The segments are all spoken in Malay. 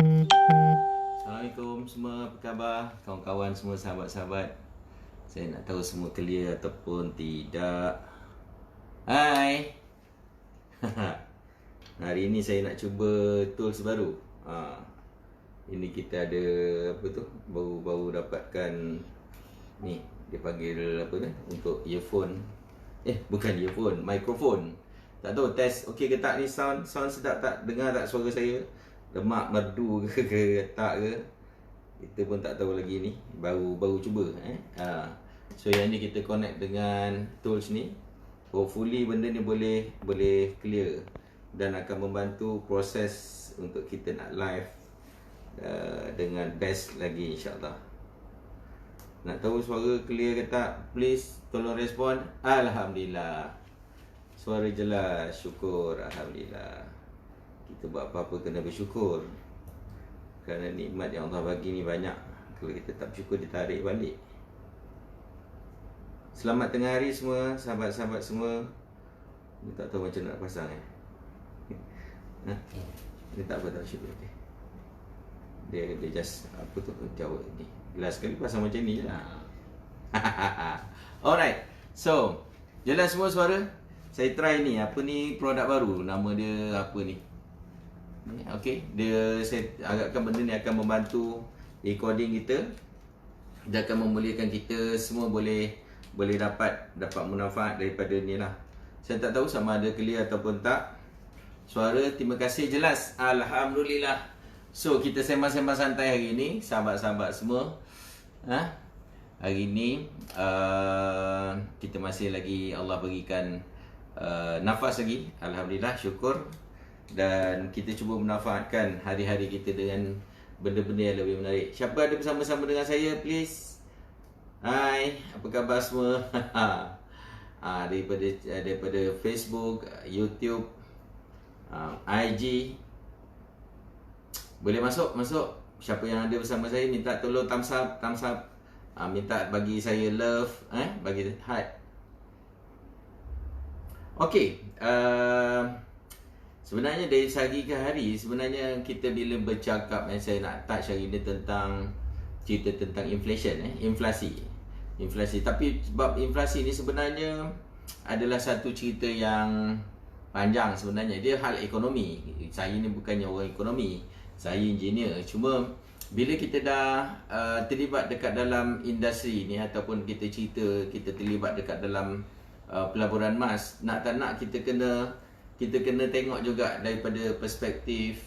Assalamualaikum semua, apa khabar? Kawan-kawan semua, sahabat-sahabat. Saya nak tahu semua clear ataupun tidak. Hai. Hari ini saya nak cuba tools baru. Ini kita ada apa tu? Baru dapatkan ni, dia panggil apa tu? Untuk earphone. Bukan earphone, mikrofon. Tak tahu test okey ke tak ni, sound sedap tak? Dengar tak suara saya? Lemak merdu ke tak ke? Kita pun tak tahu lagi ni. Baru cuba So yang ni kita connect dengan tools ni. Hopefully benda ni boleh clear dan akan membantu proses untuk kita nak live dengan best lagi, insyaAllah. Nak tahu suara clear ke tak? Please tolong respon. Alhamdulillah, suara jelas, syukur. Alhamdulillah. Kita buat apa-apa kena bersyukur, kerana nikmat yang Allah bagi ni banyak. Kalau kita tak bersyukur, ditarik balik. Selamat tengah hari semua, sahabat-sahabat semua. Ni tak tahu macam nak pasang Ni tak apa, tak syukur. Dia just apa tu, jauh ni. Last kali pasang macam ni je lah. Alright, so jelas semua suara. Saya try ni, apa ni, produk baru. Nama dia apa ni? Okay, saya harapkan benda ni akan membantu recording kita. Dia akan membolehkan kita semua boleh dapat manfaat daripada ni lah. Saya tak tahu sama ada clear ataupun tak. Suara, terima kasih, jelas. Alhamdulillah. So kita sembang-sembang santai hari ni, sahabat-sahabat semua. Hari ni kita masih lagi, Allah berikan nafas lagi. Alhamdulillah, syukur. Dan kita cuba memanfaatkan hari-hari kita dengan benda-benda yang lebih menarik. Siapa ada bersama-sama dengan saya, please? Hai, apa khabar semua? Daripada Facebook, YouTube, IG. Boleh masuk. Siapa yang ada bersama saya, minta tolong thumbs up. Minta bagi saya love, bagi heart. Okey, sebenarnya dari sehari ke hari, sebenarnya kita bila bercakap, saya nak touch hari ni tentang cerita tentang inflasi. Tapi sebab inflasi ni sebenarnya adalah satu cerita yang panjang sebenarnya. Dia hal ekonomi. Saya ni bukannya orang ekonomi, saya engineer. Cuma bila kita dah terlibat dekat dalam industri ni, ataupun kita terlibat dekat dalam pelaburan emas, nak tak nak kita kena tengok juga daripada perspektif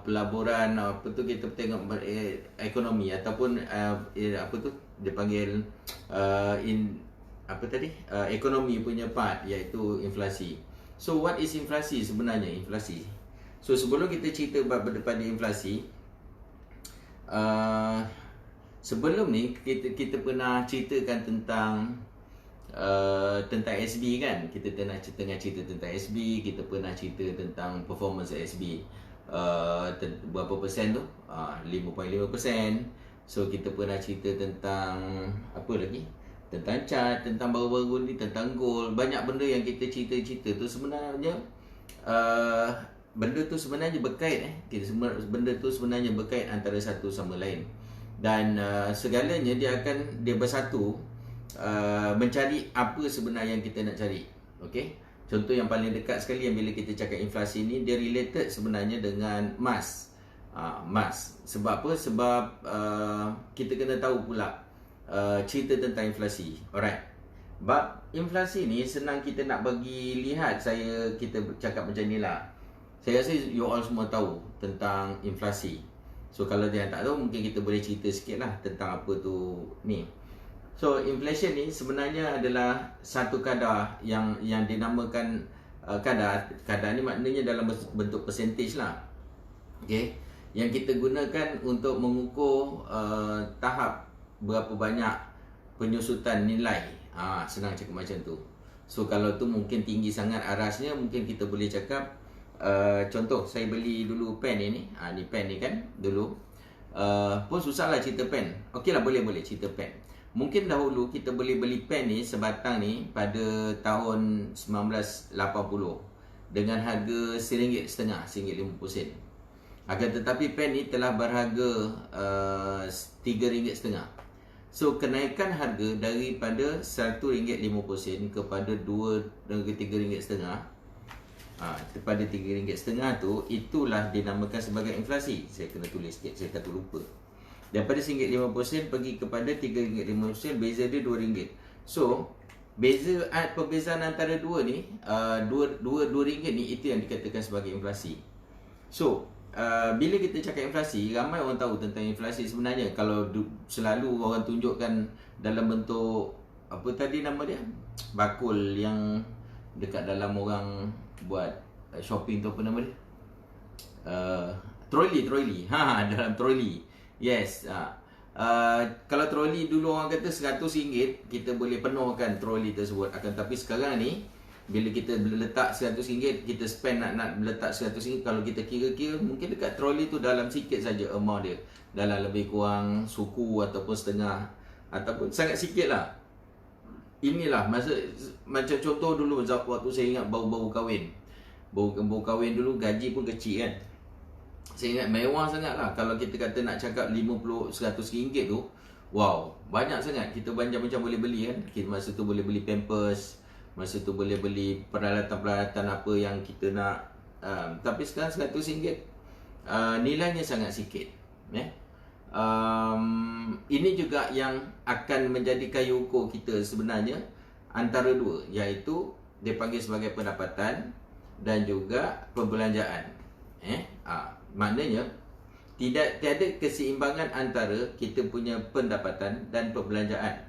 pelaburan, kita tengok ekonomi, ataupun dia panggil ekonomi punya part, iaitu inflasi. So what is inflasi sebenarnya? So sebelum kita cerita pada inflasi, sebelum ni kita pernah ceritakan tentang SB kan. Kita tengah cerita tentang SB, kita pernah cerita tentang performance SB. Berapa persen tu? 5.5%. So kita pernah cerita tentang apa lagi? Tentang chart, tentang baru-baru ni, tentang gold. Banyak benda yang kita cerita tu sebenarnya benda tu sebenarnya berkait benda tu sebenarnya berkait antara satu sama lain. Dan segalanya dia bersatu, mencari apa sebenarnya yang kita nak cari. Okey, contoh yang paling dekat sekali, yang bila kita cakap inflasi ni, dia related sebenarnya dengan emas. Sebab apa? Sebab kita kena tahu pula cerita tentang inflasi. Alright, bab inflasi ni senang kita nak bagi lihat. Kita cakap macam ni lah. Saya rasa you all semua tahu tentang inflasi. So kalau dia tak tahu, mungkin kita boleh cerita sikit lah tentang apa tu ni. So inflation ni sebenarnya adalah satu kadar yang dinamakan kadar ni maknanya dalam bentuk percentage lah. Okay, yang kita gunakan untuk mengukur tahap berapa banyak penyusutan nilai. Senang cakap macam tu. So kalau tu mungkin tinggi sangat arasnya, mungkin kita boleh cakap contoh, saya beli dulu pen ni. Ni pen ni kan dulu. Pun susah lah cerita pen. Okey lah, boleh cerita pen. Mungkin dahulu kita boleh beli pen ni sebatang ni pada tahun 1980 dengan harga RM1.50, RM1.50. Akan tetapi pen ni telah berharga RM3.50. So kenaikan harga daripada RM1.50 kepada RM2.50, kepada RM3.50 tu, itulah dinamakan sebagai inflasi. Saya kena tulis sikit, saya kata lupa. Daripada RM1.50 pergi kepada RM3.50, beza dia RM2. So perbezaan antara dua ni, RM2 ni, itu yang dikatakan sebagai inflasi. So bila kita cakap inflasi, ramai orang tahu tentang inflasi. Sebenarnya kalau selalu orang tunjukkan dalam bentuk apa tadi nama dia, bakul yang dekat dalam orang buat shopping tu, apa nama dia, troli dalam troli. Yes. Kalau troli dulu orang kata RM100, kita boleh penuhkan troli tersebut. Akan tapi sekarang ni, bila kita letak RM100, kita spend nak letak RM100, kalau kita kira-kira, mungkin dekat troli tu dalam sikit saja amount dia, dalam lebih kurang suku ataupun setengah, ataupun sangat sikit lah. Inilah macam contoh dulu waktu saya ingat baru kahwin. Baru kahwin dulu, gaji pun kecil kan. Saya ingat mewah sangat lah. Kalau kita kata nak cakap RM50-100 tu, wow, banyak sangat. Kita macam boleh beli kan. Masa tu boleh beli Pampers, masa tu boleh beli peralatan-peralatan apa yang kita nak. Tapi sekarang RM100 nilainya sangat sikit. Ini juga yang akan menjadi kayu ukur kita sebenarnya antara dua, iaitu dia panggil sebagai pendapatan dan juga perbelanjaan. Maknanya tiada keseimbangan antara kita punya pendapatan dan perbelanjaan.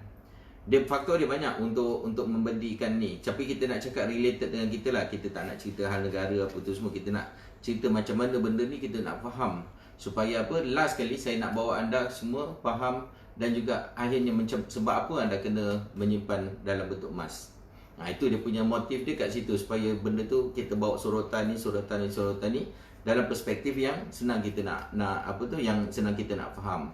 Faktor dia banyak untuk membandingkan ni. Tapi kita nak cakap related dengan kita lah. Kita tak nak cerita hal negara apa tu semua. Kita nak cerita macam mana benda ni kita nak faham. Supaya apa, last kali saya nak bawa anda semua faham. Dan juga akhirnya sebab apa anda kena menyimpan dalam bentuk emas. Itu dia punya motif dia kat situ. Supaya benda tu kita bawa sorotan ni dalam perspektif yang senang kita nak apa tu, yang senang kita nak faham.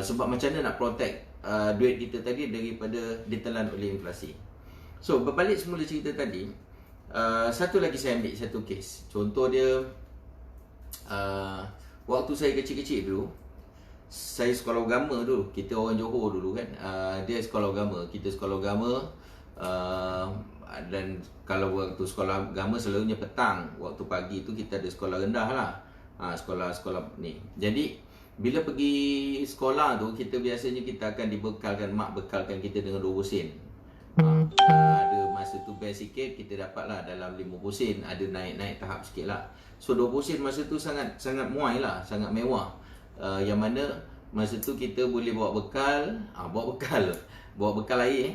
Sebab macam mana nak protect duit kita tadi daripada ditelan oleh inflasi. So berbalik semula cerita tadi, satu lagi saya ambil satu kes. Contoh dia, waktu saya kecil-kecil dulu, saya sekolah agama dulu. Kita orang Johor dulu kan, dia sekolah agama, kita sekolah agama. Dan kalau waktu sekolah agama selalunya petang. Waktu pagi tu kita ada sekolah rendah lah, sekolah ni. Jadi bila pergi sekolah tu, kita biasanya kita akan dibekalkan, mak bekalkan kita dengan 20 sen. Ada masa tu best sikit, kita dapat lah dalam 50 sen. Ada naik-naik tahap sikit lah. So 20 sen masa tu sangat muai lah, sangat mewah. Yang mana masa tu kita boleh bawa bekal, bawa bekal air.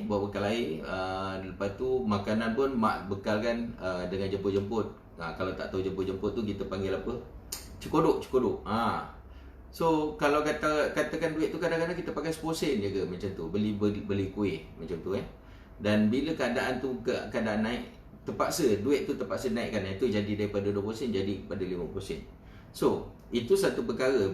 Lepas tu makanan pun mak bekalkan dengan jemput-jemput. Kalau tak tahu jemput-jemput tu kita panggil apa? Cekodok. So kalau katakan duit tu kadang-kadang kita pakai 10 sen je ke macam tu, beli kuih macam tu Dan bila keadaan naik, terpaksa duit tu terpaksa naikkan. Itu jadi daripada 20 sen jadi pada 50 sen. So itu satu perkara,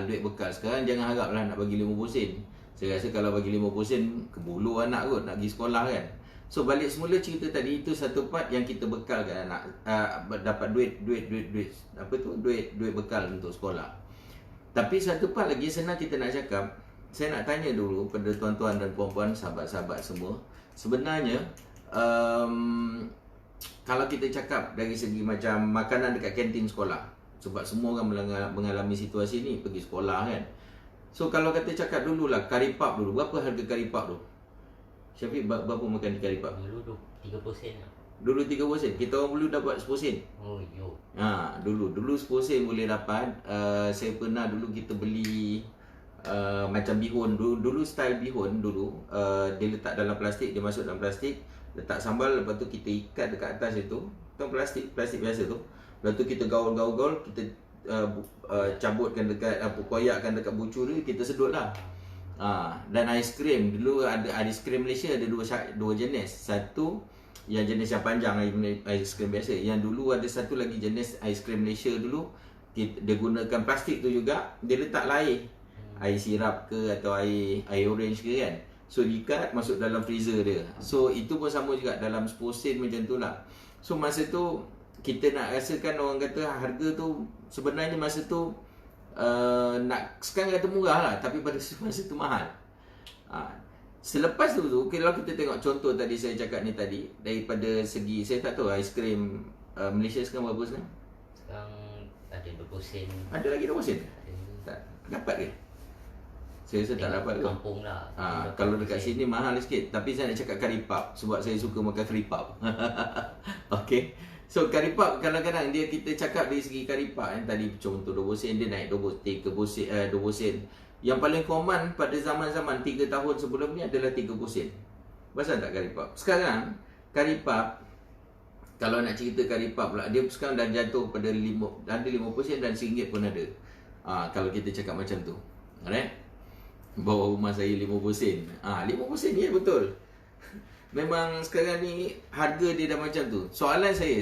duit bekal. Sekarang jangan haraplah nak bagi 50 sen. Saya rasa kalau bagi 50 sen, kebulu anak kot nak pergi sekolah kan. So balik semula cerita tadi, itu satu part yang kita bekalkan anak, dapat duit bekal untuk sekolah. Tapi satu part lagi senang kita nak cakap. Saya nak tanya dulu pada tuan-tuan dan puan-puan, sahabat-sahabat semua. Sebenarnya kalau kita cakap dari segi macam makanan dekat kantin sekolah, sebab semua orang mengalami situasi ni, pergi sekolah kan. So kalau kata cakap dululah karipap dulu, berapa harga karipap tu? Syafiq, berapa makan di karipap? Dulu 30 sen lah. Dulu 30 sen. Kita orang dulu dapat 10 sen. Oh yo. Dulu 10 sen boleh dapat. Saya pernah dulu kita beli macam bihun. Dulu style bihun dulu, dia letak dalam plastik, dia masuk dalam plastik, letak sambal, lepas tu kita ikat dekat atas itu. Tu plastik biasa tu. Lepas tu kita gaul, kita cabutkan dekat koyakkan dekat bucu tu, kita sedut lah. Dan aiskrim dulu ada, aiskrim Malaysia ada dua jenis. Satu yang jenis yang panjang, aiskrim biasa. Yang dulu ada satu lagi jenis aiskrim Malaysia dulu, dia gunakan plastik tu juga, dia letak air sirap ke atau air orange ke kan. So diikat masuk dalam freezer dia. So itu pun sama juga dalam 10 sen macam tu lah. So masa tu kita nak rasakan orang kata harga tu sebenarnya masa tu nak sekarang kata murah lah, tapi pada masa tu mahal. Selepas tu kalau kita tengok contoh tadi saya cakap ni tadi, daripada segi saya tak tahu aiskrim Malaysia sekarang berapa sekarang? Sekarang ada 20 sen. Ada lagi 20 sen? Tak dapat ke? Saya rasa tak dapat ke? Kampung lah. Kalau dekat sini mahal sikit. Tapi saya nak cakap curry puff sebab saya suka makan curry puff. Okay. So curry puff kadang-kadang kita cakap dari segi curry puff tadi contoh 20 sen dia naik 20 sen. Yang paling common pada zaman-zaman 3 tahun sebelum ni adalah 30 sen. Pasal tak curry puff? Sekarang curry puff, kalau nak cerita curry puff pula, dia sekarang dah jatuh pada 50 sen dan RM1 pun ada. Kalau kita cakap macam tu. Alright? Bawa rumah saya 50 sen. 50 sen ya, betul. Memang sekarang ni harga dia dah macam tu. Soalan saya.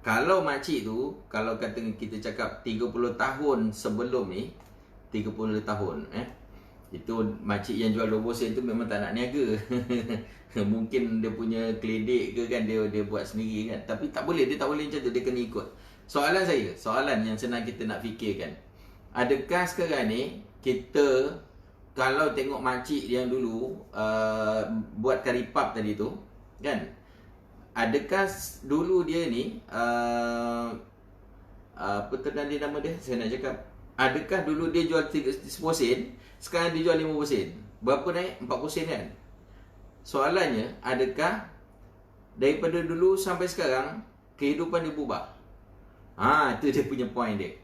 Kalau makcik tu, kalau kata kita cakap 30 tahun sebelum ni, 30 tahun itu makcik yang jual 20 sen tu memang tak nak niaga. Mungkin dia punya keledek ke kan, dia buat sendiri kan. Tapi tak boleh, dia tak boleh macam tu, dia kena ikut. Soalan yang senang kita nak fikirkan. Adakah sekarang ni kita kalau tengok makcik yang dulu buat curry puff tadi tu kan, adakah dulu dia ni apa tu tadi nama dia, saya nak cakap, adakah dulu dia jual 10 sen, sekarang dia jual 50 sen, berapa naik? 40 sen kan. Soalannya, adakah daripada dulu sampai sekarang kehidupan dia berubah? Itu dia punya point dia.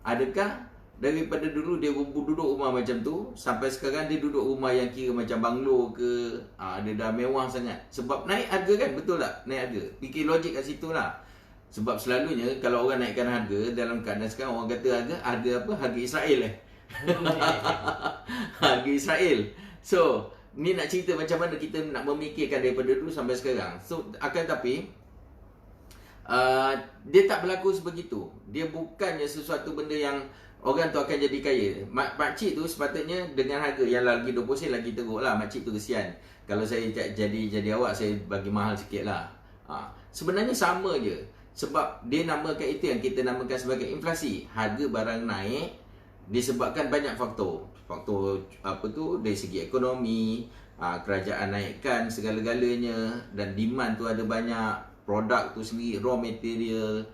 Adakah daripada dulu dia duduk rumah macam tu, sampai sekarang dia duduk rumah yang kira macam banglo ke, dia dah mewah sangat. Sebab naik harga kan, betul tak? Naik harga. Fikir logik kat situ lah. Sebab selalunya kalau orang naikkan harga, dalam keadaan sekarang orang kata harga apa? Harga Israel harga Israel. So, ni nak cerita macam mana kita nak memikirkan daripada dulu sampai sekarang. So, akan tapi dia tak berlaku sebegitu. Dia bukannya sesuatu benda yang orang tu akan jadi kaya. Makcik tu sepatutnya dengan harga yang lagi 20 sen lagi teruk lah. Makcik tu kesian. Kalau saya jadi awak, saya bagi mahal sikit lah. Sebenarnya sama je. Sebab dia namakan itu yang kita namakan sebagai inflasi. Harga barang naik disebabkan banyak faktor. Faktor apa tu, dari segi ekonomi, kerajaan naikkan segala-galanya, dan demand tu ada banyak, produk tu sendiri, raw material,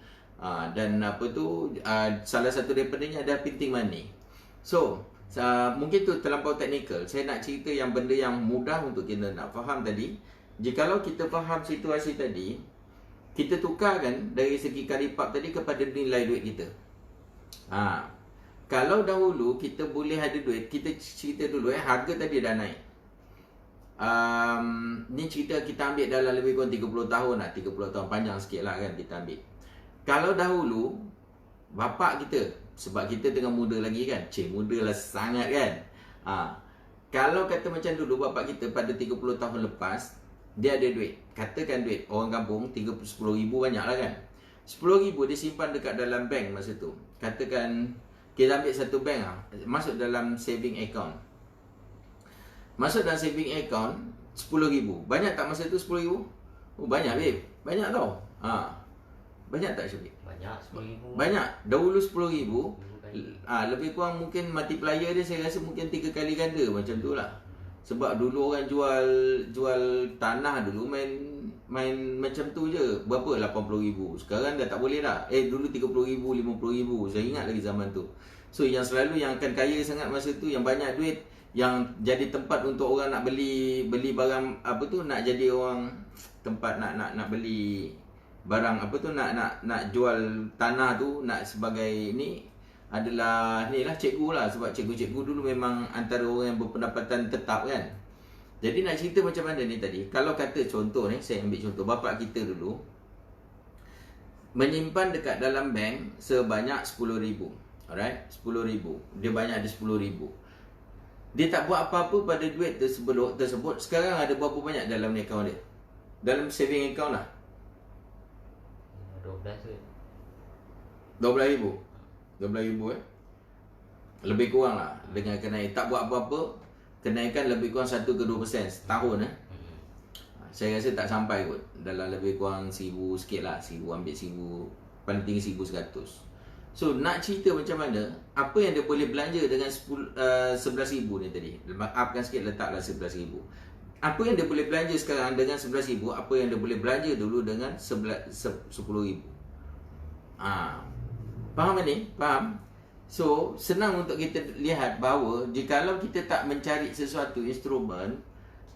dan apa tu, salah satu daripadanya adalah printing money. So mungkin tu terlampau teknikal. Saya nak cerita yang benda yang mudah untuk kita nak faham tadi. Jikalau kita faham situasi tadi, kita tukarkan dari segi curry puff tadi kepada nilai duit kita. Kalau dahulu kita boleh ada duit, kita cerita dulu harga tadi dah naik. Ni cerita kita ambil dalam lebih kurang 30 tahun lah. 30 tahun panjang sikit lah kan kita ambil. Kalau dahulu bapak kita, sebab kita tengah muda lagi kan, muda lah sangat kan. Kalau kata macam dulu bapak kita pada 30 tahun lepas, dia ada duit, katakan duit orang kampung 10,000 banyak lah kan. 10,000 dia simpan dekat dalam bank masa tu. Katakan kita ambil satu bank masuk dalam saving account. Masuk dalam saving account 10,000. Banyak tak masa tu 10,000? Oh banyak babe. Banyak tau. Banyak tak Syafiq? Banyak, 10,000. Banyak. Dahulu 10,000 lebih kurang mungkin multiplier dia saya rasa mungkin 3 kali ganda macam tu lah. Sebab dulu orang jual tanah dulu main macam tu je. Berapa? 80,000. Sekarang dah tak boleh dah. Dulu 30,000, 50,000. Saya ingat lagi zaman tu. So yang selalu yang akan kaya sangat masa tu, yang banyak duit, yang jadi tempat untuk orang nak beli barang apa tu, nak jadi orang tempat nak beli barang apa tu, nak jual tanah tu, nak sebagai ni adalah ni lah cikgu lah. Sebab cikgu-cikgu dulu memang antara orang yang berpendapatan tetap kan. Jadi nak cerita macam mana ni tadi, kalau kata contoh ni, saya ambil contoh bapak kita dulu menyimpan dekat dalam bank sebanyak 10,000. Alright, 10,000. Dia banyak ada 10,000. Dia tak buat apa-apa pada duit tersebut. Sekarang ada berapa banyak dalam account dia? Dalam saving account lah 12,000 lebih kurang lah. Dengan kenaikan, tak buat apa-apa, kenaikan lebih kurang 1 ke 2% setahun Saya rasa tak sampai kot. Dalam lebih kurang 1,000 sikit lah. 1,000 ambil 1,000. Paling tinggi 1,100. So nak cerita macam mana apa yang dia boleh belanja dengan 11,000 ni tadi. Upkan sikit, letaklah 11,000. Apa yang dia boleh belanja sekarang dengan 11,000, apa yang dia boleh belanja dulu dengan 10,000. Faham ni? Faham? So senang untuk kita lihat bahawa jikalau kita tak mencari sesuatu instrumen,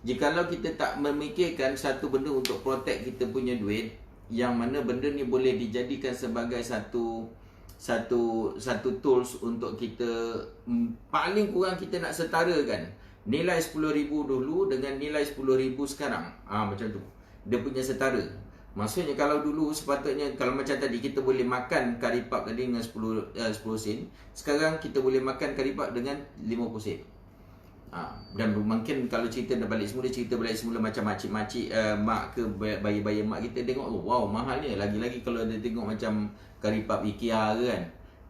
jikalau kita tak memikirkan satu benda untuk protect kita punya duit, yang mana benda ni boleh dijadikan sebagai satu tools untuk kita, paling kurang kita nak setarakan nilai 10,000 dulu dengan nilai 10,000 sekarang. Macam tu. Dia punya setara. Maksudnya kalau dulu sepatutnya, kalau macam tadi kita boleh makan kari pap tadi dengan 10 sen, sekarang kita boleh makan kari pap dengan 50 sen. Dan mungkin kalau cerita balik semula macam makcik-makcik mak ke bayi-bayi mak kita tengok, wow mahalnya. Lagi-lagi kalau dia tengok macam kari pap IKEA ke kan,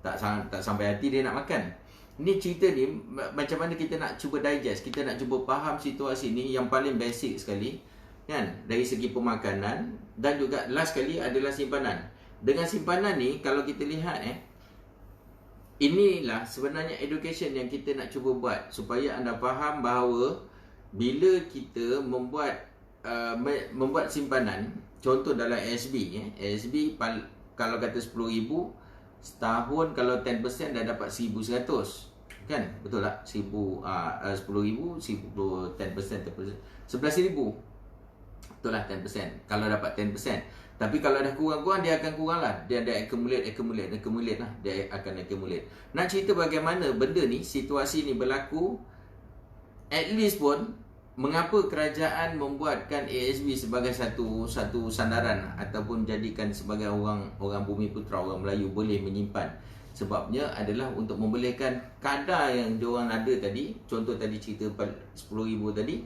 tak sampai hati dia nak makan. Ni cerita ni macam mana kita nak cuba digest, kita nak cuba faham situasi ni yang paling basic sekali kan, dari segi pemakanan. Dan juga last sekali adalah simpanan. Dengan simpanan ni kalau kita lihat inilah sebenarnya education yang kita nak cuba buat supaya anda faham bahawa bila kita membuat simpanan, contoh dalam ASB kalau kata 10,000 setahun, kalau 10% dah dapat 1,100 kan, betul tak? 10,000 10% 11,000, betul lah 10% kalau dapat 10%. Tapi kalau dah kurang-kurang, dia akan kurang lah. Dia ada accumulate lah. Dia akan accumulate. Nak cerita bagaimana benda ni, situasi ni berlaku, at least pun, mengapa kerajaan membuatkan ASB sebagai satu sandaran ataupun jadikan sebagai orang Bumi Putra, orang Melayu boleh menyimpan. Sebabnya adalah untuk membolehkan kadar yang diorang ada tadi, contoh tadi cerita 10,000 tadi,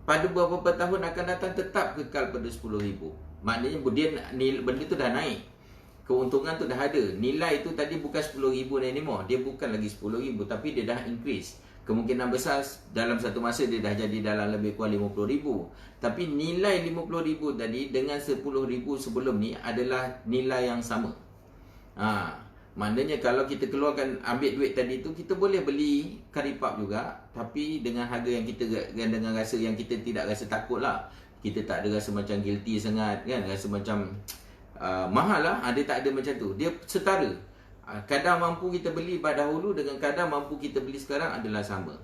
pada beberapa tahun akan datang tetap kekal pada 10,000. Maknanya benda tu dah naik, keuntungan tu dah ada. Nilai tu tadi bukan 10,000 anymore, dia bukan lagi 10,000, tapi dia dah increase. Kemungkinan besar dalam satu masa dia dah jadi dalam lebih kurang 50,000. Tapi nilai 50,000 tadi dengan 10,000 sebelum ni adalah nilai yang sama. Maknanya kalau kita keluarkan, ambil duit tadi tu, kita boleh beli kari pap juga, tapi dengan harga yang kita, dengan rasa yang kita tidak rasa takut lah. Kita tak ada rasa macam guilty sangat kan, rasa macam mahal lah. Dia tak ada macam tu. Dia setara. Kadar mampu kita beli pada dahulu dengan kadar mampu kita beli sekarang adalah sama.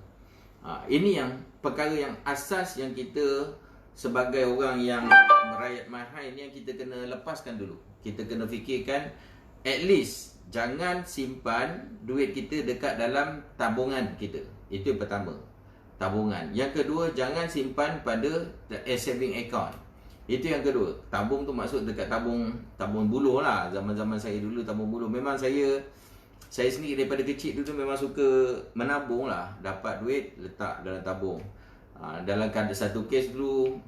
Ini yang perkara yang asas yang kita sebagai orang yang merayat mahal ni yang kita kena lepaskan dulu. Kita kena fikirkan, at least jangan simpan duit kita dekat dalam tabungan kita. Itu yang pertama, tabungan. Yang kedua, jangan simpan pada saving account. Itu yang kedua. Tabung tu maksud dekat tabung buluh lah. Zaman-zaman saya dulu tabung buluh. Memang saya sendiri daripada kecil dulu memang suka menabung lah. Dapat duit, letak dalam tabung. Dalam satu kes dulu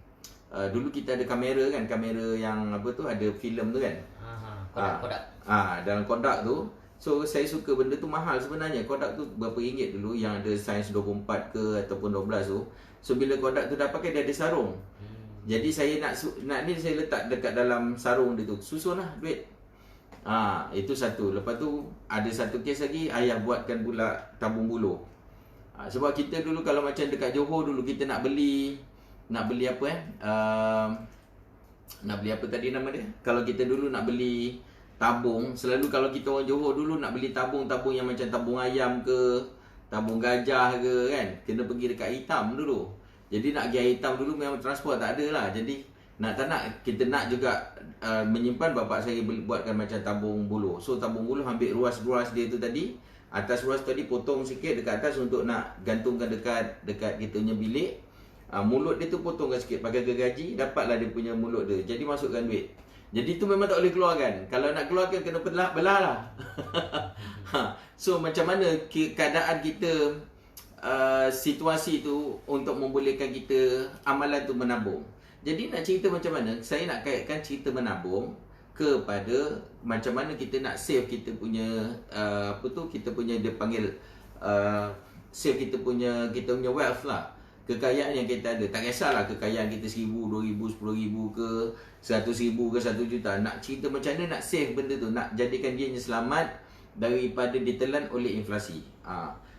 kita ada kamera kan. Kamera yang apa tu, ada filem tu kan. Kodak. Dalam Kodak tu. So saya suka benda tu, mahal sebenarnya. Kodak tu berapa ringgit dulu, yang ada saiz 24 ke ataupun 12 tu. So bila Kodak tu dah pakai, dia ada sarung. Jadi saya nak ni saya letak dekat dalam sarung dia tu. Susun lah duit. Itu satu. Lepas tu ada satu kes lagi, ayah buatkan pula tabung buluh. Sebab kita dulu kalau macam dekat Johor dulu, kita nak beli apa nak beli apa tadi nama dia? Kalau kita dulu nak beli tabung, selalu kalau kita orang Johor dulu nak beli tabung yang macam tabung ayam ke, tabung gajah ke kan, kena pergi dekat Hitam dulu. Jadi nak pergi Hitam dulu memang transport tak ada lah. Jadi kita nak juga menyimpan. Bapak saya buatkan macam tabung buluh. So tabung buluh ambil ruas-ruas dia tu tadi, atas ruas tadi potong sikit dekat atas untuk nak gantungkan dekat kita punya bilik. Mulut dia tu potongkan sikit pakai gergaji, dapatlah dia punya mulut dia. Jadi masukkan duit. Jadi tu memang tak boleh keluarkan. Kalau nak keluarkan kena belah lah. So macam mana keadaan kita, situasi tu untuk membolehkan kita amalan tu menabung. Jadi nak cerita macam mana, saya nak kaitkan cerita menabung kepada macam mana kita nak save kita punya kita punya, dia panggil save kita punya wealth lah. kekayaan yang kita ada. Tak kisahlah kekayaan kita 1,000, 2,000, 10,000 ke 100,000 ke 1 juta. Nak cerita macam mana nak save benda tu, nak jadikan dia selamat daripada ditelan oleh inflasi.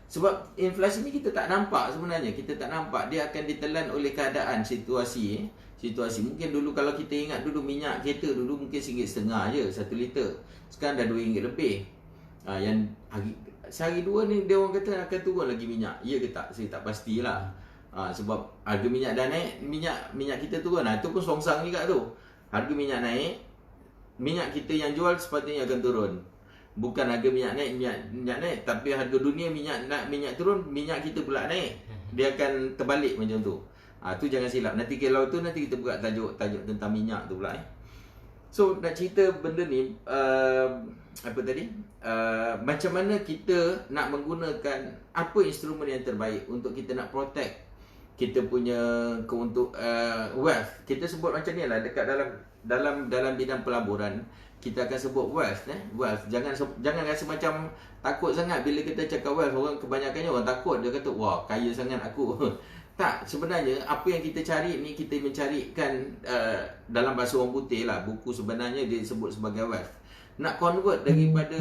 Sebab inflasi ni kita tak nampak sebenarnya. Kita tak nampak. Dia akan ditelan oleh keadaan, situasi. Situasi. Mungkin dulu kalau kita ingat dulu minyak kereta dulu mungkin RM1.50 je 1 liter. Sekarang dah RM2 lebih. Yang sehari dua ni dia orang kata akan turun lagi minyak. Ya ke tak? Saya tak pastilah. Sebab harga minyak dah naik, minyak kita turun. Itu pun songsang juga tu. Harga minyak naik, minyak kita yang jual sepatutnya akan turun. Bukan harga minyak naik, tapi harga dunia minyak turun, minyak kita pula naik. Dia akan terbalik macam tu. Tu jangan silap. Nanti kalau tu nanti kita buat tajuk tentang minyak tu pula. So nak cerita benda ni macam mana kita nak menggunakan apa instrumen yang terbaik untuk kita nak protect kita punya wealth. Kita sebut macam ni lah dekat dalam bidang pelaburan. Kita akan sebut wealth. Jangan rasa macam takut sangat bila kita cakap wealth. Orang kebanyakannya orang takut. Dia kata, wah kaya sangat aku. Tak, sebenarnya apa yang kita cari ni, kita mencarikan dalam bahasa orang putih lah, buku sebenarnya dia sebut sebagai wealth. Nak convert daripada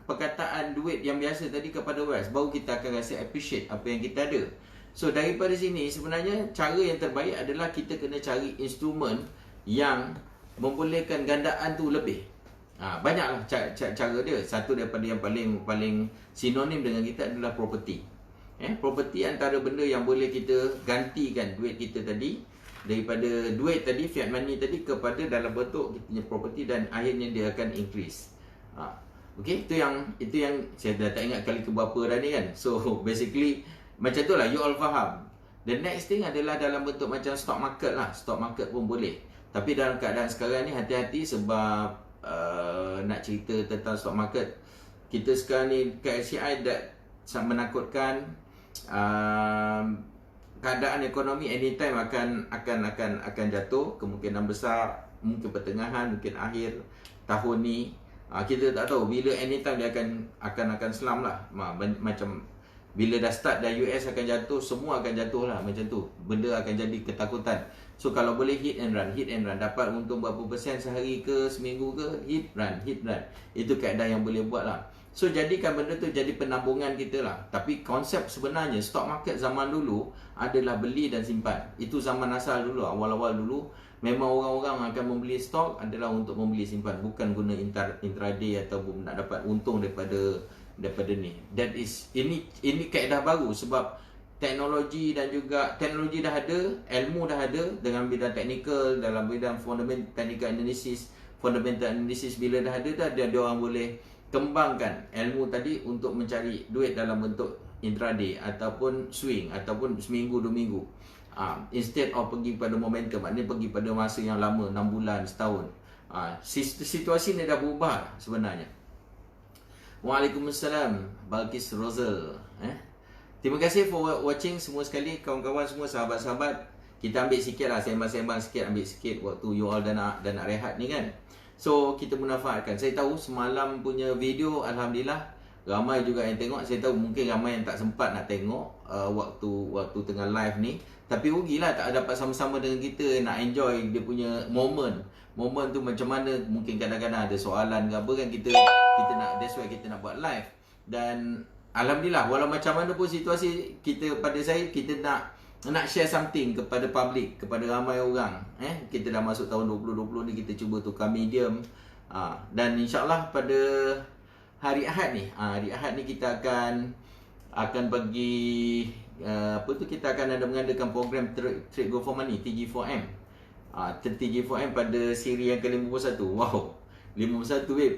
perkataan duit yang biasa tadi kepada wealth, baru kita akan rasa appreciate apa yang kita ada. So daripada sini sebenarnya cara yang terbaik adalah kita kena cari instrumen yang membolehkan gandaan tu lebih. Banyaklah cara dia. Satu daripada yang paling sinonim dengan kita adalah property. Property antara benda yang boleh kita gantikan duit kita tadi, daripada duit tadi, fiat money tadi, kepada dalam bentuk kita punya property, dan akhirnya dia akan increase. Okay, itu yang saya dah tak ingat kali keberapa dah ni kan. So basically macam tu lah, you all faham. The next thing adalah dalam bentuk macam stock market lah. Stock market pun boleh. Tapi dalam keadaan sekarang ni hati-hati sebab nak cerita tentang stock market, kita sekarang ni KSCI sangat menakutkan. Keadaan ekonomi anytime akan jatuh. Kemungkinan besar mungkin pertengahan, mungkin akhir tahun ni. Kita tak tahu bila anytime dia akan selam lah. Macam bila dah start dah US akan jatuh, semua akan jatuh lah macam tu. Benda akan jadi ketakutan. So kalau boleh hit and run. Dapat untung berapa persen sehari ke seminggu ke, hit run. Itu keadaan yang boleh buat lah. So jadikan benda tu jadi penambungan kita lah. Tapi konsep sebenarnya stock market zaman dulu adalah beli dan simpan. Itu zaman asal dulu, awal-awal dulu. Memang orang-orang akan membeli stok adalah untuk membeli simpan, bukan guna intraday ataupun nak dapat untung daripada ni. Ini kaedah baru sebab teknologi dah ada, ilmu dah ada dalam bidang teknikal, dalam bidang technical analysis, fundamental analysis. Bila dah ada, dia orang boleh kembangkan ilmu tadi untuk mencari duit dalam bentuk intraday ataupun swing ataupun seminggu 2 minggu. Instead of pergi pada momentum, maknanya pergi pada masa yang lama, 6 bulan, setahun. Situasi ni dah berubah sebenarnya. Waalaikumsalam, Balkis Rosal. Terima kasih for watching semua sekali, kawan-kawan semua, sahabat-sahabat. Kita ambil sikit lah, sembang-sembang sikit, ambil sikit waktu you all dah nak rehat ni kan. So kita manfaatkan. Saya tahu semalam punya video, alhamdulillah ramai juga yang tengok. Saya tahu mungkin ramai yang tak sempat nak tengok waktu tengah live ni. Tapi rugilah tak dapat sama-sama dengan kita, nak enjoy dia punya moment tu macam mana. Mungkin kadang-kadang ada soalan ke apa kan, kita nak, that's why kita nak buat live. Dan alhamdulillah, walau macam mana pun situasi, kita nak share something kepada public, kepada ramai orang. Kita dah masuk tahun 2020 ni, kita cuba tukar medium. Dan insyaAllah pada hari Ahad ni kita akan bagi kita akan ada mengadakan program Trade Go for Money, TG4M. TG4M pada siri yang ke-51. Wow, 51 babe.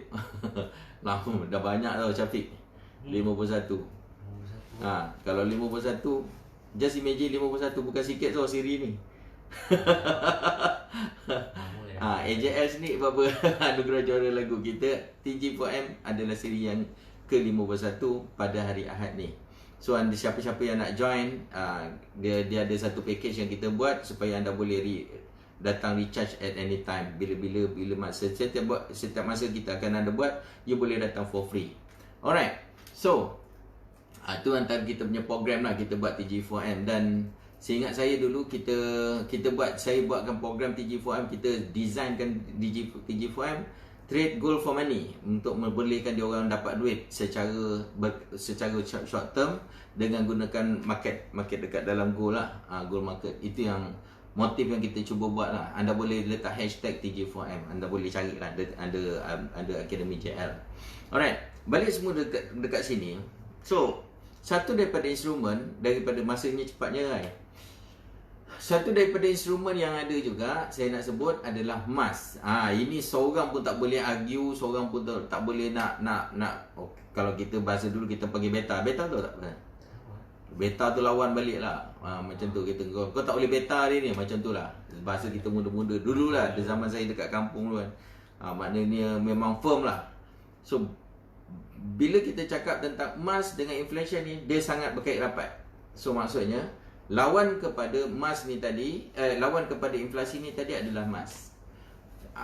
Lama, dah banyak tau Syafiq. 51. Kalau 51, just imagine 51, bukan sikit tau siri ni. AJL sini berapa anugerah juara lagu kita. TG4M adalah siri yang ke-51 pada hari Ahad ni. So anda siapa-siapa yang nak join, dia ada satu package yang kita buat supaya anda boleh datang recharge at any time. Bila masa setiap masa kita akan ada buat, you boleh datang for free. Alright. So tu antara kita punya program lah, kita buat TG4M. Dan Seingat saya dulu saya buatkan program TG4M, kita designkan TG4M trade gold for money untuk membolehkan dia orang dapat duit secara short term dengan gunakan market dekat dalam gold lah, gold market. Itu yang motif yang kita cuba buat lah. Anda boleh letak hashtag TG4M, anda boleh cari lah, ada Academy JL. Alright, balik semua dekat sini. So, satu daripada instrumen daripada masanya cepatnya kan, satu daripada instrumen yang ada juga saya nak sebut adalah emas. Ini seorang pun tak boleh argue, seorang pun tak boleh nak kalau kita bahasa dulu kita panggil beta. Beta tu tak pernah. Beta tu lawan balik lah. Macam tu kita kau tak boleh beta dia ni, macam tu lah. Bahasa kita muda-muda dulu lah, di zaman saya dekat kampung dulu kan. Maknanya memang firm lah. So bila kita cakap tentang emas dengan inflation ni, dia sangat berkait rapat. So maksudnya lawan kepada emas ni tadi, lawan kepada inflasi ni tadi adalah emas.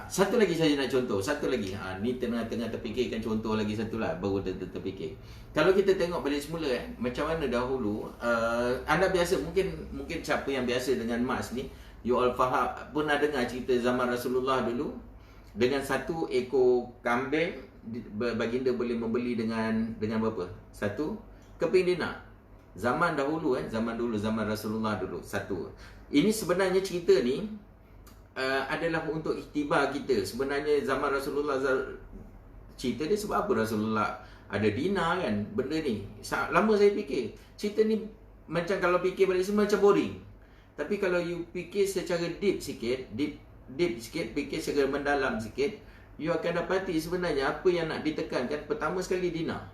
Satu lagi saya nak contoh, satu lagi. Ni tengah terfikirkan contoh lagi satu lah, baru terfikir. Kalau kita tengok balik semula macam mana dahulu, anda biasa, mungkin siapa yang biasa dengan emas ni, you all faham, pernah dengar cerita zaman Rasulullah dulu, dengan satu ekor kambing, baginda boleh membeli dengan berapa? Satu keping dinar. Zaman dahulu zaman Rasulullah dulu. Satu. Ini sebenarnya cerita ni adalah untuk iktibar kita. Sebenarnya zaman Rasulullah, cerita dia sebab apa Rasulullah ada dinar kan, benda ni. Lama saya fikir. Cerita ni macam kalau fikir balik semua macam boring. Tapi kalau you fikir secara deep sikit, fikir secara mendalam sikit, you akan dapati sebenarnya apa yang nak ditekankan. Pertama sekali dinar.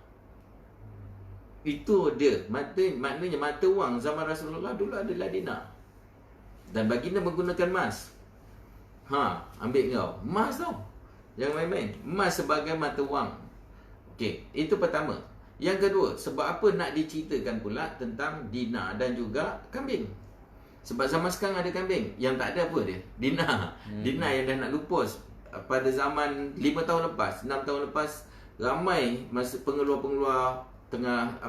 Itu dia. Maknanya mata wang zaman Rasulullah dulu adalah dinar. Dan baginda menggunakan emas. Ambil kau. Emas tau. Jangan main-main. Emas sebagai mata wang. Okey, itu pertama. Yang kedua, sebab apa nak diceritakan pula tentang dinar dan juga kambing? Sebab zaman sekarang ada kambing, yang tak ada apa dia? Dinar. Dinar yang dah nak lupus. Pada zaman 5 tahun lepas, 6 tahun lepas, ramai masa pengeluar-pengeluar tengah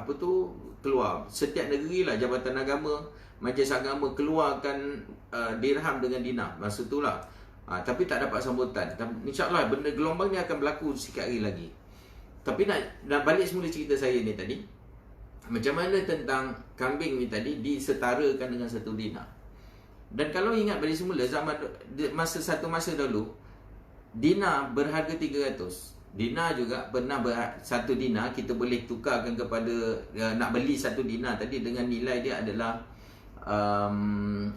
keluar. Setiap negeri lah, Jabatan Agama, Majlis Agama keluarkan dirham dengan dinar masa tu lah. Tapi tak dapat sambutan. InsyaAllah benda gelombang ni akan berlaku sikit hari lagi. Tapi nak balik semula cerita saya ni tadi, macam mana tentang kambing ni tadi disetarakan dengan satu dinar. Dan kalau ingat balik semula, satu masa dahulu, dinar berharga 300. Dinar juga pernah satu dinar kita boleh tukarkan kepada nak beli satu dinar tadi dengan nilai dia adalah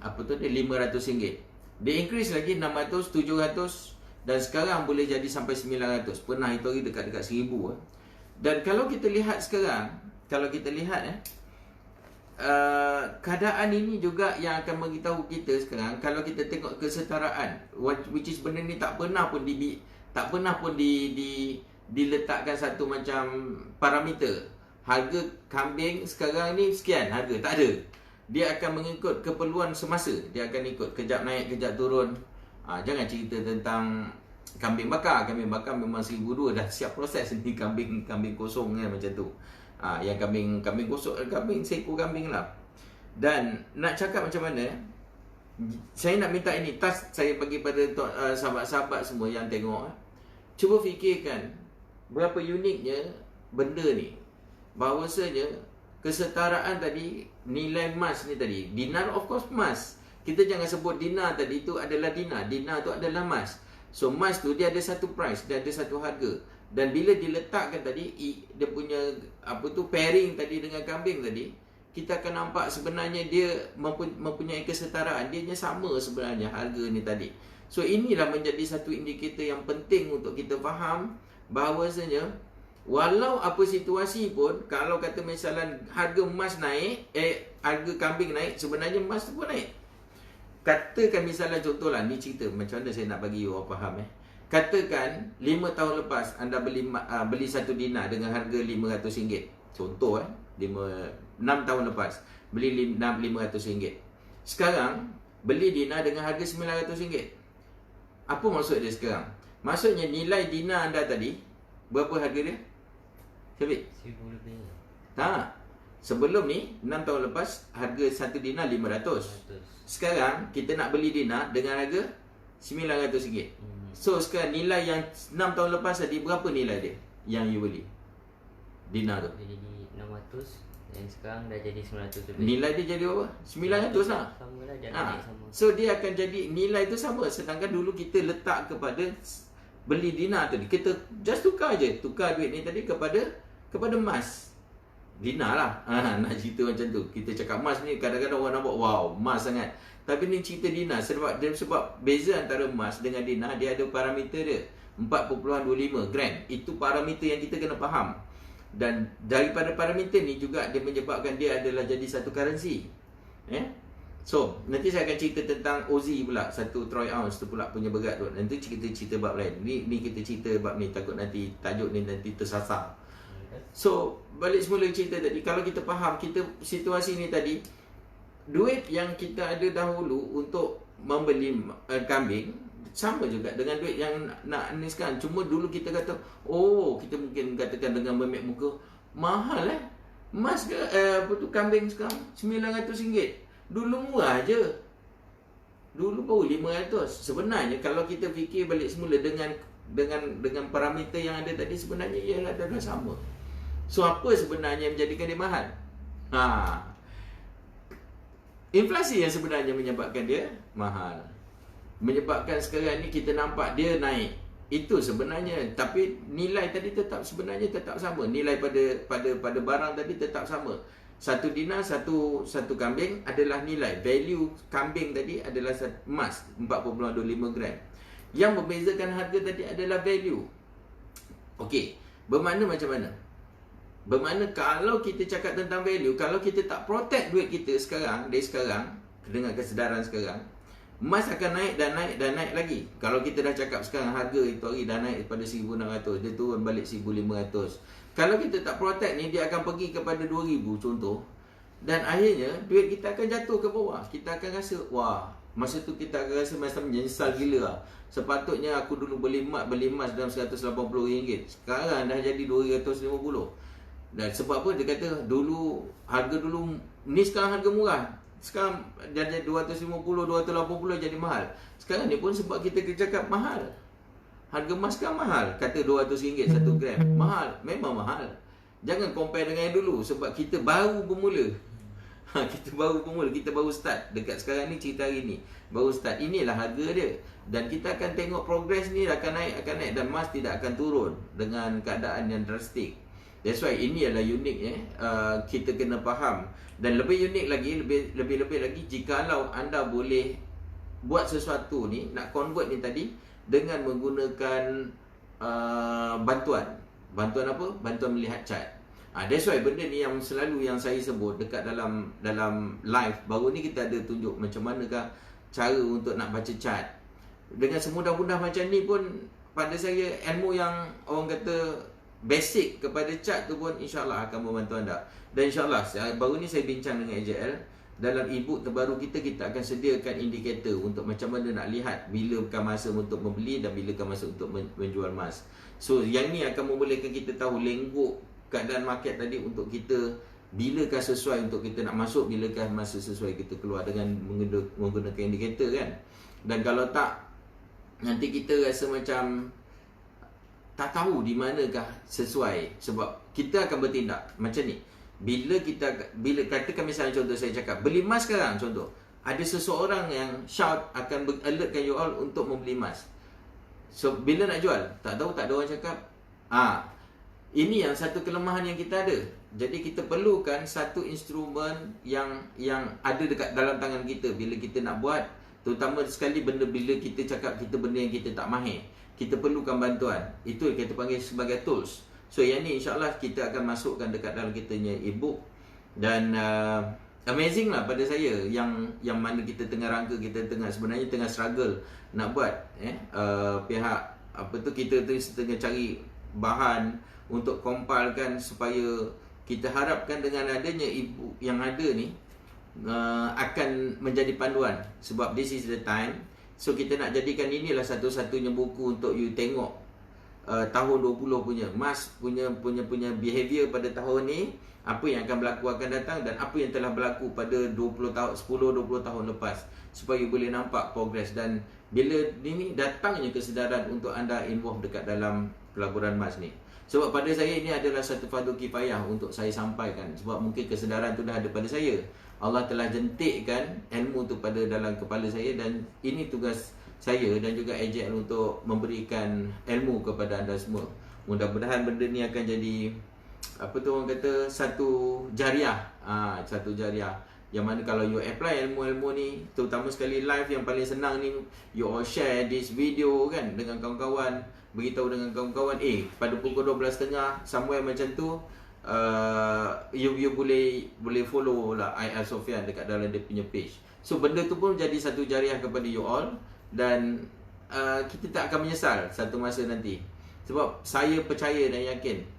RM500. Dia increase lagi 600, 700 dan sekarang boleh jadi sampai 900. Pernah itu hari dekat-dekat 1000. Dan kalau kita lihat sekarang, keadaan ini juga yang akan memberitahu kita sekarang, kalau kita tengok kesetaraan, which is benda ni tak pernah pun diletakkan satu macam parameter. Harga kambing sekarang ni sekian harga, tak ada. Dia akan mengikut keperluan semasa. Dia akan ikut kejap naik, kejap turun. Jangan cerita tentang kambing bakar. Kambing bakar memang 1,200 dah siap proses ni. Kambing kosong kan, macam tu. Yang kambing kosong, seekor kambing lah. Dan nak cakap macam mana, saya nak minta ini, task saya bagi pada sahabat-sahabat semua yang tengok. Cuba fikirkan berapa uniknya benda ni. Bahawasanya kesetaraan tadi, nilai emas ni tadi, dinar of course emas. Kita jangan sebut dinar tadi, itu adalah dinar. Dinar tu adalah emas. So emas tu dia ada satu price, dia ada satu harga. Dan bila diletakkan tadi, dia punya pairing tadi dengan kambing tadi, kita akan nampak sebenarnya dia mempunyai kesetaraan. Dia sama sebenarnya harga ni tadi. So inilah menjadi satu indikator yang penting untuk kita faham bahawasanya walau apa situasi pun, kalau kata misalnya harga emas naik, harga kambing naik, sebenarnya emas tu pun naik. Katakan misalnya contohlah, ni cerita macam mana saya nak bagi you all faham. Katakan 5 tahun lepas anda beli satu dinar dengan harga RM500. Contoh 6 tahun lepas beli RM500. Sekarang beli dinar dengan harga RM900. Apa maksud dia sekarang? Maksudnya nilai dinar anda tadi, berapa harga dia? Syabik? 1,000 lebih. Tak. Sebelum ni 6 tahun lepas harga 1 dinar 500. 100. Sekarang kita nak beli dinar dengan harga RM900. So sekarang nilai yang 6 tahun lepas tadi, berapa nilai dia yang you beli dinar tu? Dia jadi 600 dan sekarang dah jadi 900 lebih. Nilai dia jadi berapa? 900 lah. Sama lah, jangan Ha. naik sama. So dia akan jadi nilai tu sama. Sedangkan dulu kita letak kepada beli dinar tadi, kita just tukar je, tukar duit ni tadi kepada emas. Dinar lah. Nak cerita macam tu. Kita cakap emas ni kadang-kadang orang nampak wow, emas sangat. Tapi ni cerita dinar sebab beza antara emas dengan dinar, dia ada parameter dia. 4.25 gram. Itu parameter yang kita kena faham. Dan daripada parameter ni juga dia menyebabkan dia adalah jadi satu currency. So, nanti saya akan cerita tentang OZ pula, 1 troy ounce tu pula punya berat tu. Nanti kita cerita bab lain. Ni kita cerita bab ni, takut nanti tajuk ni nanti tersasar. So, balik semula cerita tadi, kalau kita faham kita situasi ni tadi, duit yang kita ada dahulu untuk membeli kambing sama juga dengan duit yang nak ni sekarang. Cuma dulu kita kata, oh, kita mungkin katakan dengan memek muka, mahal emas ke kambing sekarang RM900. Dulu murah je. Dulu baru 500. Sebenarnya kalau kita fikir balik semula dengan parameter yang ada tadi, sebenarnya ia adalah sama. So apa sebenarnya yang menjadikan dia mahal? Inflasi yang sebenarnya menyebabkan dia mahal. Menyebabkan sekarang ni kita nampak dia naik. Itu sebenarnya, tapi nilai tadi sebenarnya tetap sama. Nilai pada barang tadi tetap sama. 1 dinar satu kambing adalah nilai. Value kambing tadi adalah emas 4.25 gram. Yang membezakan harga tadi adalah value. Okey, bermakna macam mana? Bermakna kalau kita cakap tentang value, kalau kita tak protect duit kita sekarang, dengan kesedaran sekarang, emas akan naik dan naik dan naik lagi. Kalau kita dah cakap sekarang harga itu hari dah naik daripada 1,600, dia turun balik 1,500. Kalau kita tak protect ni, dia akan pergi kepada 2,000 contoh. Dan akhirnya duit kita akan jatuh ke bawah. Kita akan rasa, wah, masa tu kita akan rasa macam menyesal gila lah. Sepatutnya aku dulu beli emas dalam RM180. Sekarang dah jadi RM250. Dan sebab apa? Dia kata harga dulu ni sekarang harga murah. Sekarang dah jadi 250, 280 jadi mahal. Sekarang ni pun sebab kita cakap mahal. Harga emas sekarang mahal. Kata RM200 1 gram. Mahal. Memang mahal. Jangan compare dengan yang dulu. Sebab kita baru bermula. Kita baru start. Dekat sekarang ni, cerita hari ni baru start. Inilah harga dia. Dan kita akan tengok progress ni akan naik. Dan emas tidak akan turun dengan keadaan yang drastik. That's why ini adalah unik kita kena faham. Dan lebih unik lagi, lebih lagi, jikalau anda boleh buat sesuatu ni, nak convert ni tadi dengan menggunakan bantuan. Bantuan apa? Bantuan melihat chart. That's why benda ni yang selalu yang saya sebut dekat dalam live. Baru ni kita ada tunjuk macam manakah cara untuk nak baca chart. Dengan semudah-mudah macam ni pun, pada saya ilmu yang orang kata basic kepada chart tu pun insyaAllah akan membantu anda. Dan insyaAllah baru ni saya bincang dengan AJL. Dalam e-book terbaru kita akan sediakan indikator untuk macam mana nak lihat bila bukan masa untuk membeli dan bila bukan masa untuk menjual emas. So yang ni akan membolehkan kita tahu lengguk keadaan market tadi untuk kita, bilakah sesuai untuk kita nak masuk, bilakah masa sesuai kita keluar dengan menggunakan indikator kan. Dan kalau tak, nanti kita rasa macam tak tahu di manakah sesuai. Sebab kita akan bertindak macam ni. Bila katakan misalnya contoh saya cakap beli emas sekarang, contoh ada seseorang yang shout akan alertkan you all untuk membeli emas. So bila nak jual, tak tahu, tak ada orang cakap. Ini yang satu kelemahan yang kita ada. Jadi kita perlukan satu instrumen yang ada dekat dalam tangan kita bila kita nak buat. Terutama sekali benda bila kita cakap kita benda yang kita tak mahir, kita perlukan bantuan. Itu yang kita panggil sebagai tools. So yang ni insyaAllah kita akan masukkan dekat dalam kita punya e-book. Dan amazing lah pada saya yang mana kita tengah rangka, kita sebenarnya tengah struggle nak buat. Pihak kita tu tengah cari bahan untuk compile supaya kita harapkan dengan adanya e-book yang ada ni akan menjadi panduan. Sebab this is the time. So kita nak jadikan inilah satu-satunya buku untuk you tengok tahun 20 punya Mas punya behavior pada tahun ni, apa yang akan berlaku akan datang, dan apa yang telah berlaku pada 20 tahun 10-20 tahun lepas, supaya boleh nampak progress. Dan bila ini datangnya kesedaran untuk anda involve dekat dalam pelaburan Mas ni. Sebab pada saya ini adalah satu fardu kifayah untuk saya sampaikan, sebab mungkin kesedaran tu dah ada pada saya. Allah telah jentikkan ilmu tu pada dalam kepala saya, dan ini tugas saya dan juga AJL untuk memberikan ilmu kepada anda semua. Mudah-mudahan benda ni akan jadi apa tu orang kata, satu jariah. Satu jariah yang mana kalau you apply ilmu-ilmu ni, terutama sekali live yang paling senang ni, you all share this video kan dengan kawan-kawan, beritahu dengan kawan-kawan, pada pukul 12.30 somewhere macam tu, you boleh follow lah IR Sophian dekat dalam dia punya page. So benda tu pun jadi satu jariah kepada you all, dan kita tak akan menyesal satu masa nanti. Sebab saya percaya dan yakin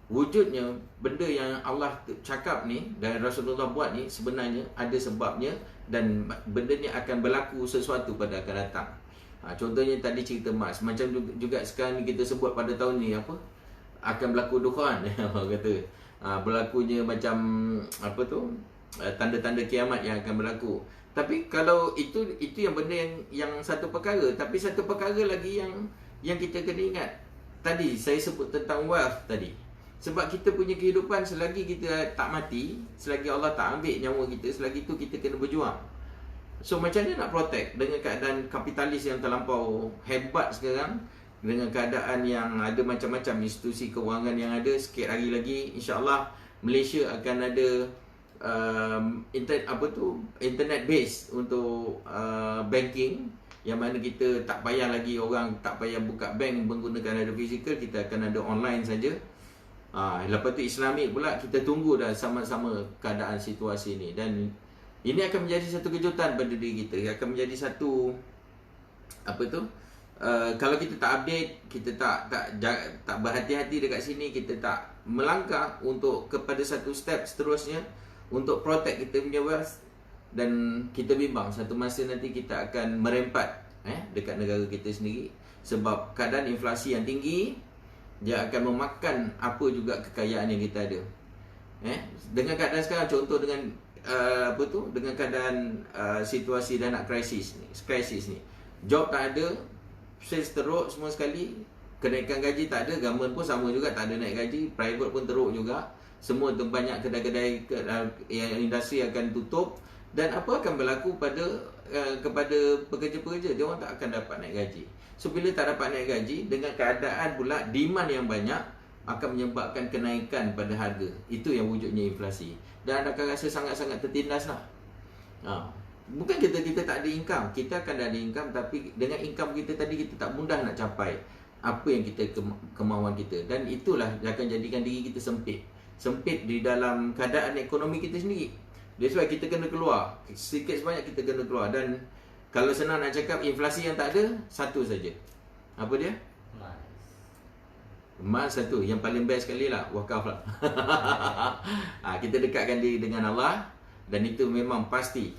wujudnya benda yang Allah cakap ni dan Rasulullah buat ni sebenarnya ada sebabnya, dan benda ni akan berlaku sesuatu pada akan datang. Contohnya tadi cerita Mas, macam juga sekarang ni kita sebut pada tahun ni apa, akan berlaku dukhan kata, berlakunya macam apa tu, tanda-tanda kiamat yang akan berlaku. Tapi kalau itu yang benda yang satu perkara, tapi satu perkara lagi yang kita kena ingat. Tadi saya sebut tentang wealth tadi. Sebab kita punya kehidupan, selagi kita tak mati, selagi Allah tak ambil nyawa kita, selagi itu kita kena berjuang. So macam mana nak protect dengan keadaan kapitalis yang terlampau hebat sekarang, dengan keadaan yang ada macam-macam institusi kewangan yang ada. Sikit hari lagi insya-Allah Malaysia akan ada internet base untuk banking, yang mana kita tak payah lagi, orang tak payah buka bank menggunakan ada fizikal, kita akan ada online saja. Lepas tu Islamik pula, kita tunggu dah sama-sama keadaan situasi ni, dan ini akan menjadi satu kejutan pada diri kita, akan menjadi satu kalau kita tak update, kita tak berhati-hati dekat sini, kita tak melangkah untuk kepada satu step seterusnya untuk protect kita punya wealth, dan kita bimbang satu masa nanti kita akan merempat dekat negara kita sendiri, sebab keadaan inflasi yang tinggi dia akan memakan apa juga kekayaan yang kita ada. Dengan keadaan sekarang, contoh dengan dengan keadaan situasi dah nak krisis ni, job tak ada, sales teruk semua sekali, kenaikan gaji tak ada, government pun sama juga tak ada naik gaji, private pun teruk juga, semua tu banyak kedai-kedai industri akan tutup, dan apa akan berlaku kepada pekerja-pekerja? Dia orang tak akan dapat naik gaji. So bila tak dapat naik gaji, dengan keadaan pula demand yang banyak, akan menyebabkan kenaikan pada harga. Itu yang wujudnya inflasi, dan anda akan rasa sangat-sangat tertindas lah. Bukan kita tak ada income, kita akan ada income, tapi dengan income kita tadi, kita tak mudah nak capai apa yang kita kemauan kita, dan itulah yang akan jadikan diri kita sempit di dalam keadaan ekonomi kita sendiri. That's why kita kena keluar, sedikit sebanyak kita kena keluar. Dan kalau senang nak cakap, inflasi yang tak ada satu saja. Apa dia? Emas satu, yang paling best sekali lah, wakaf lah. Kita dekatkan diri dengan Allah, dan itu memang pasti.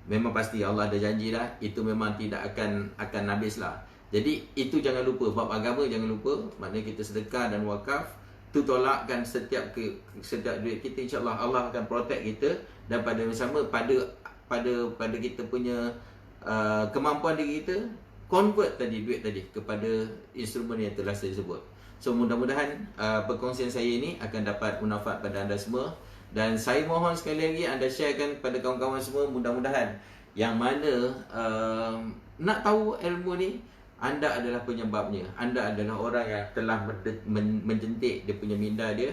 Memang pasti Allah ada janji dah, itu memang tidak akan habis lah. Jadi itu jangan lupa, bab agama jangan lupa, maknanya kita sedekah dan wakaf, tu tolakkan setiap duit kita, insya-Allah Allah akan protect kita, dan pada sama pada kita punya kemampuan diri kita, convert tadi duit tadi kepada instrumen yang telah saya sebut. So mudah-mudahan perkongsian saya ini akan dapat manfaat pada anda semua, dan saya mohon sekali lagi anda sharekan kepada kawan-kawan semua. Mudah-mudahan yang mana nak tahu ilmu ni, anda adalah penyebabnya, anda adalah orang yang telah menjentik dia punya minda dia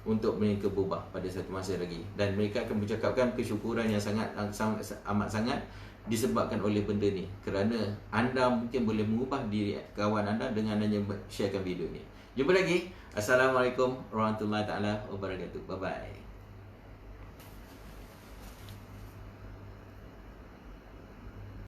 untuk mereka berubah pada satu masa lagi, dan mereka akan mengucapkan kesyukuran yang amat sangat disebabkan oleh benda ni, kerana anda mungkin boleh mengubah diri kawan anda dengan hanya sharekan video ni. Jumpa lagi. Assalamualaikum warahmatullahi taala wabarakatuh. Bye bye.